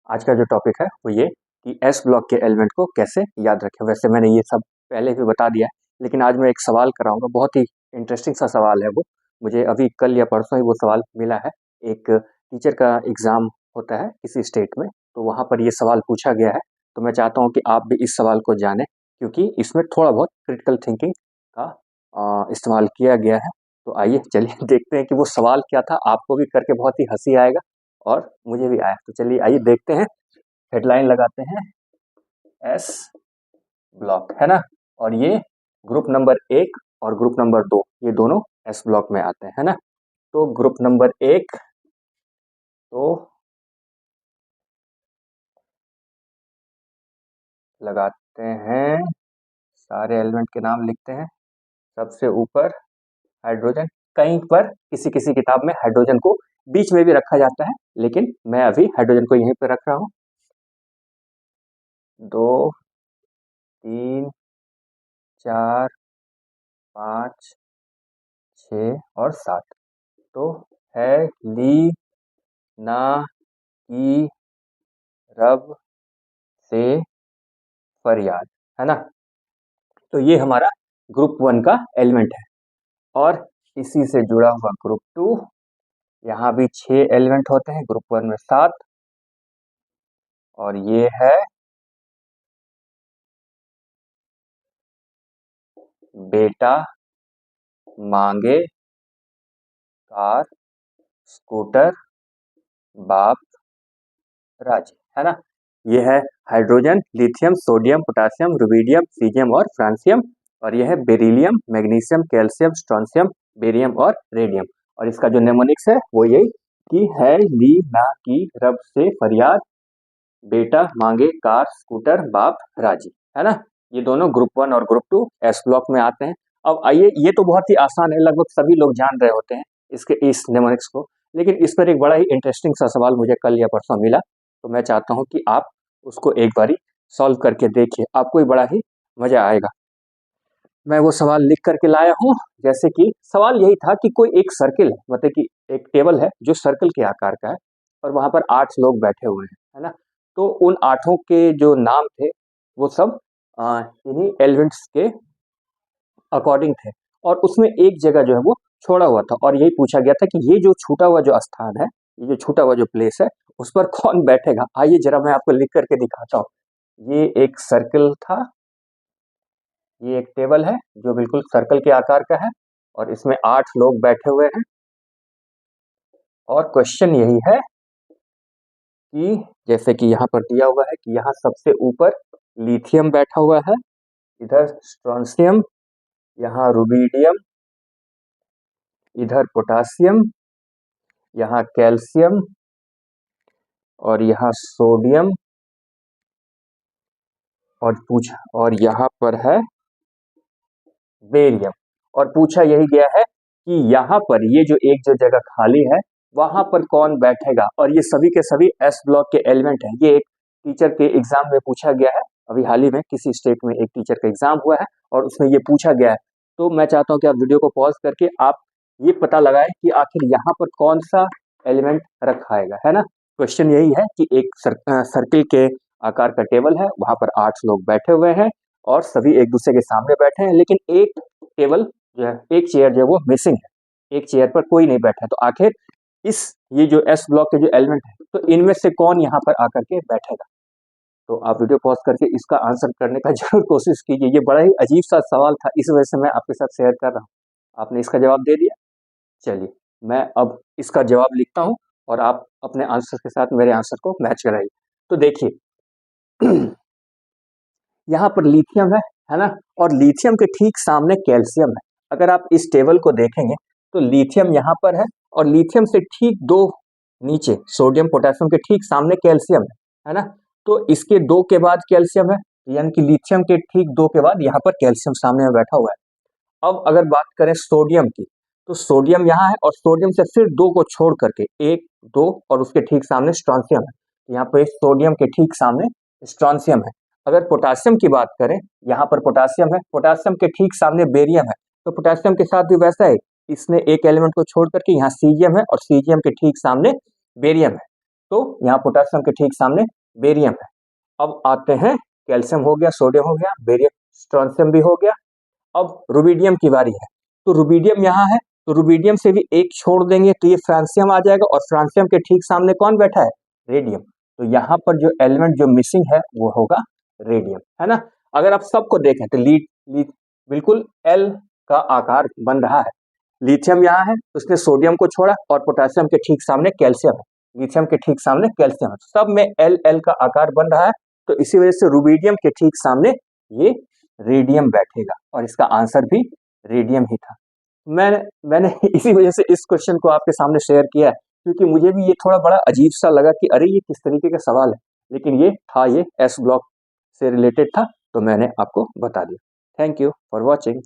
आज का जो टॉपिक है वो ये कि एस ब्लॉक के एलिमेंट को कैसे याद रखें। वैसे मैंने ये सब पहले भी बता दिया है, लेकिन आज मैं एक सवाल कराऊंगा। बहुत ही इंटरेस्टिंग सा सवाल है वो। मुझे अभी कल या परसों ही वो सवाल मिला है। एक टीचर का एग्ज़ाम होता है किसी स्टेट में, तो वहाँ पर ये सवाल पूछा गया है। तो मैं चाहता हूँ कि आप भी इस सवाल को जानें, क्योंकि इसमें थोड़ा बहुत क्रिटिकल थिंकिंग का इस्तेमाल किया गया है। तो आइए चलिए देखते हैं कि वो सवाल क्या था। आपको भी करके बहुत ही हंसी आएगा और मुझे भी आया। तो चलिए आइए देखते हैं। हेडलाइन लगाते हैं एस ब्लॉक, है ना। और ये ग्रुप नंबर 1 और ग्रुप नंबर 2 ये दोनों एस ब्लॉक में आते हैं, है ना। तो ग्रुप नंबर 1 तो लगाते हैं, सारे एलिमेंट के नाम लिखते हैं। सबसे ऊपर हाइड्रोजन। कहीं पर किसी किसी किताब में हाइड्रोजन को बीच में भी रखा जाता है, लेकिन मैं अभी हाइड्रोजन को यहीं पे रख रहा हूँ। 2 3 4 5 6 और 7। तो है ली ना की रब से फरियाद, है ना। तो ये हमारा ग्रुप 1 का एलिमेंट है। और इसी से जुड़ा हुआ ग्रुप 2, यहाँ भी 6 एलिमेंट होते हैं, ग्रुप 1 में 7। और ये है बेटा मांगे कार स्कूटर बाप राजी, है ना। ये है hydrogen, lithium, sodium, potassium, rubidium, caesium और फ्रांसियम। और यह है beryllium, magnesium, calcium, strontium, barium और रेडियम। और इसका जो नेमोनिक्स है वो यही कि है ली ना की रब से फरियाद, बेटा मांगे कार स्कूटर बाप राजी, है ना। ये दोनों ग्रुप 1 और ग्रुप 2 एस ब्लॉक में आते हैं। अब आइए, ये तो बहुत ही आसान है, लगभग सभी लोग जान रहे होते हैं इसके इस नेमोनिक्स को। लेकिन इस पर एक बड़ा ही इंटरेस्टिंग सा सवाल मुझे कल या परसों मिला, तो मैं चाहता हूँ कि आप उसको एक बारी सॉल्व करके देखिए, आपको ही बड़ा ही मजा आएगा। मैं वो सवाल लिख करके लाया हूँ। जैसे कि सवाल यही था कि कोई एक सर्किल है, मतलब कि एक टेबल है जो सर्कल के आकार का है, और वहां पर 8 लोग बैठे हुए हैं, है ना। तो उन 8 के जो नाम थे वो सब इन्हीं एलिमेंट्स के अकॉर्डिंग थे। और उसमें एक जगह जो है वो छोड़ा हुआ था, और यही पूछा गया था कि ये जो छूटा हुआ जो स्थान है, ये जो छूटा हुआ जो प्लेस है, उस पर कौन बैठेगा। आइए जरा मैं आपको लिख करके दिखाता हूँ। ये एक सर्कल था, ये एक टेबल है जो बिल्कुल सर्कल के आकार का है, और इसमें 8 लोग बैठे हुए हैं। और क्वेश्चन यही है कि जैसे कि यहाँ पर दिया हुआ है कि यहाँ सबसे ऊपर लिथियम बैठा हुआ है, इधर स्ट्रोंशियम, यहाँ रुबिडियम, इधर पोटासियम, यहाँ कैल्शियम, और यहाँ सोडियम, और यहाँ पर है बेरियम। और पूछा यही गया है कि यहाँ पर ये जो एक जो जगह खाली है वहां पर कौन बैठेगा। और ये सभी के सभी एस ब्लॉक के एलिमेंट हैं। ये एक टीचर के एग्जाम में पूछा गया है। अभी हाल ही में किसी स्टेट में एक टीचर का एग्जाम हुआ है और उसमें ये पूछा गया है। तो मैं चाहता हूँ कि आप वीडियो को पॉज करके आप ये पता लगाएं कि आखिर यहाँ पर कौन सा एलिमेंट रखा है ना। क्वेश्चन यही है कि एक सर्किल के आकार का टेबल है, वहां पर 8 लोग बैठे हुए हैं और सभी एक दूसरे के सामने बैठे हैं, लेकिन एक टेबल जो है, एक चेयर जो है वो मिसिंग है, एक चेयर पर कोई नहीं बैठा है। तो आखिर ये जो एस ब्लॉक के जो एलिमेंट है, तो इनमें से कौन यहाँ पर आकर के बैठेगा। तो आप वीडियो पॉज करके इसका आंसर करने का जरूर कोशिश कीजिए। ये बड़ा ही अजीब सा सवाल था, इस वजह से मैं आपके साथ शेयर कर रहा हूँ। आपने इसका जवाब दे दिया। चलिए मैं अब इसका जवाब लिखता हूँ और आप अपने आंसर के साथ मेरे आंसर को मैच कराइए। तो देखिए यहाँ पर लिथियम है ना। और लिथियम के ठीक सामने कैल्शियम है। अगर आप इस टेबल को देखेंगे तो लिथियम यहाँ पर है, और लिथियम से ठीक 2 नीचे सोडियम पोटेशियम के ठीक सामने कैल्शियम है ना। तो इसके 2 के बाद कैल्शियम है, यानी कि लिथियम के ठीक 2 के बाद यहाँ पर कैल्शियम सामने में बैठा हुआ है। अब अगर बात करें सोडियम की, तो सोडियम यहाँ है, और सोडियम से फिर 2 को छोड़ करके 1 2 और उसके ठीक सामने स्ट्रोंशियम है। यहाँ पर सोडियम के ठीक सामने स्ट्रोंशियम है। अगर पोटासियम की बात करें, यहाँ पर पोटासियम है, पोटासियम के ठीक सामने बेरियम है। तो पोटासियम के साथ भी वैसा है, इसने एक एलिमेंट को छोड़ करके यहाँ सीजियम है, और सीजियम के ठीक सामने बेरियम है। तो यहाँ पोटेशियम के ठीक सामने बेरियम है। अब आते हैं, कैल्शियम हो गया, सोडियम हो गया, बेरियम स्ट्रोंशियम भी हो गया। अब रुबिडियम की बारी है, तो रुबिडियम यहाँ है, तो रुबिडियम से भी एक छोड़ देंगे तो ये फ्रांसियम आ जाएगा, और फ्रांसियम के ठीक सामने कौन बैठा है? रेडियम। तो यहाँ पर जो एलिमेंट जो मिसिंग है वो होगा रेडियम, है ना। अगर आप सबको देखें तो लीड बिल्कुल एल का आकार बन रहा है। लिथियम यहाँ है, उसने सोडियम को छोड़ा, और पोटेशियम के ठीक सामने कैल्शियम है, लिथियम के ठीक सामने कैल्शियम है, सब में एल एल का आकार बन रहा है। तो इसी वजह से रुबिडियम के ठीक सामने ये रेडियम बैठेगा, और इसका आंसर भी रेडियम ही था। मैंने इसी वजह से इस क्वेश्चन को आपके सामने शेयर किया है, क्योंकि मुझे भी ये थोड़ा बड़ा अजीब सा लगा कि अरे ये किस तरीके का सवाल है, लेकिन ये था, ये एस ब्लॉक से रिलेटेड था, तो मैंने आपको बता दिया। Thank you for watching.